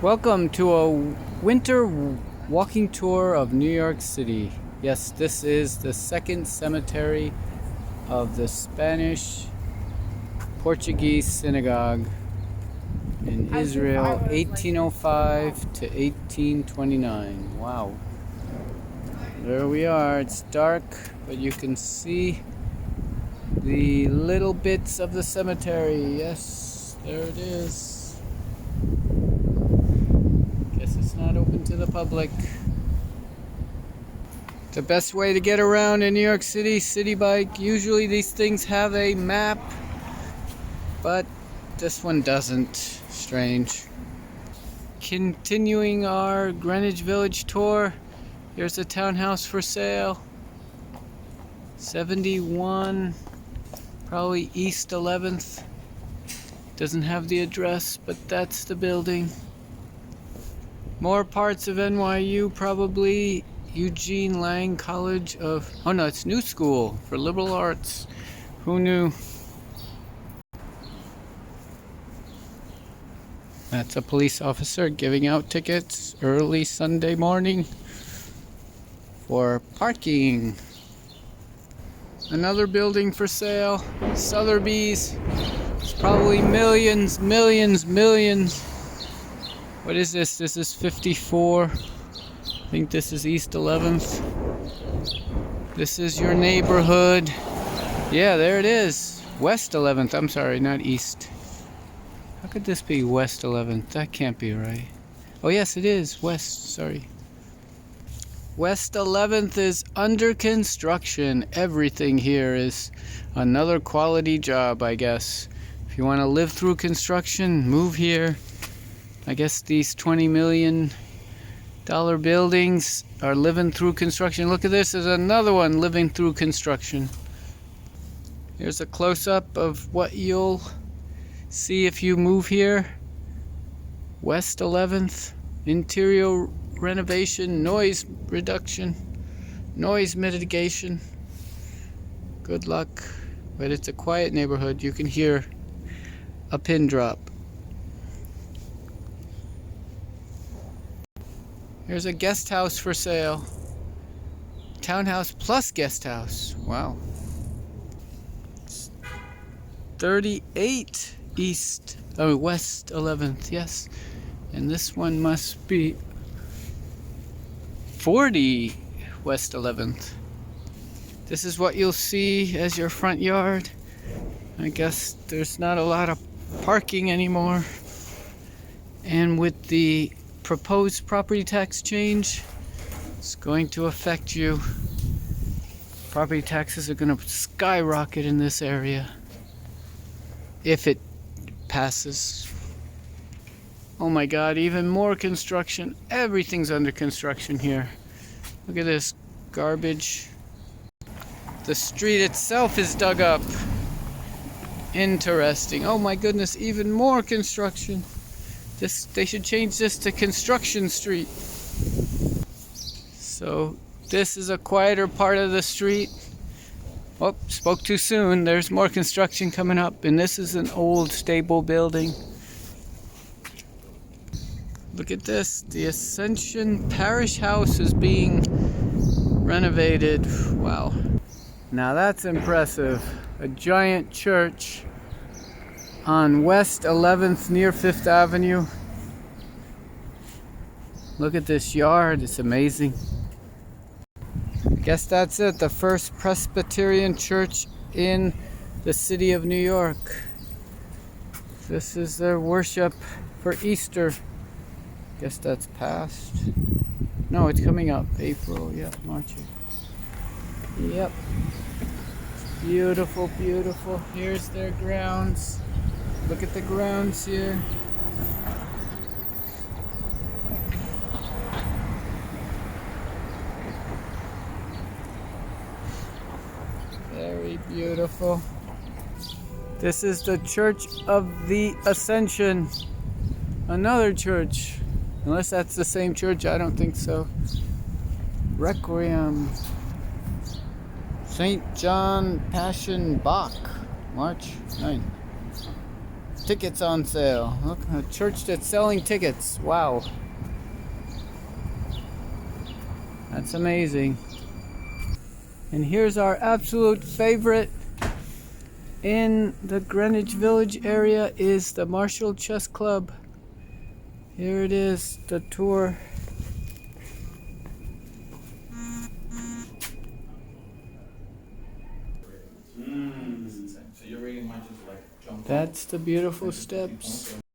Welcome to a winter walking tour of New York City. Yes, this is the second cemetery of the Spanish Portuguese synagogue in Israel, 1805 to 1829. Wow. There we are. It's dark, but you can see the little bits of the cemetery. Yes, there it is. It's not open to the public. The best way to get around in New York City, city bike. Usually these things have a map, but this one doesn't. Strange. Continuing our Greenwich Village tour. Here's a townhouse for sale. 71, probably East 11th. Doesn't have the address, but that's the building. More parts of NYU, probably Eugene Lang College of... Oh no, it's New School for Liberal Arts. Who knew? That's a police officer giving out tickets early Sunday morning for parking. Another building for sale. Sotheby's. It's probably millions. What is this? This is 54. I think this is East 11th. This is your neighborhood. Yeah, there it is. West 11th. I'm sorry, not East. How could this be West 11th? That can't be right. Oh, yes, it is. West. Sorry. West 11th is under construction. Everything here is another quality job, I guess. If you want to live through construction, move here. I guess these $20 million buildings are living through construction. Look at this, there's another one living through construction. Here's a close-up of what you'll see if you move here. West 11th, interior renovation, noise reduction, noise mitigation. Good luck, but it's a quiet neighborhood. You can hear a pin drop. Here's a guest house for sale. Townhouse plus guest house. Wow. It's 38 West 11th, yes. And this one must be 40 West 11th. This is what you'll see as your front yard. I guess there's not a lot of parking anymore. And with the proposed property tax change, it's going to affect you. Property taxes are going to skyrocket in this area if it passes. Oh my god, even more construction. Everything's under construction here. Look at this garbage. The street itself is dug up. Interesting. Oh my goodness, even more construction. They should change this to Construction Street. So this is a quieter part of the street. Oh, spoke too soon. There's more construction coming up, and this is an old stable building. Look at this. The Ascension Parish House is being renovated. Wow. Now that's impressive. A giant church on West 11th near 5th Avenue. Look at this yard, it's amazing. I guess that's it, the first Presbyterian church in the city of New York. This is their worship for Easter. Guess that's past. No, it's coming up. April, yeah, March. Yep. Beautiful, beautiful. Here's their grounds. Look at the grounds here. Very beautiful. This is the Church of the Ascension. Another church. Unless that's the same church, I don't think so. Requiem. St. John Passion Bach. March 9th. tickets on sale. Look, a church that's selling tickets. Wow. That's amazing. And here's our absolute favorite in the Greenwich Village area is the Marshall Chess Club. Here it is, the tour. That's the beautiful steps.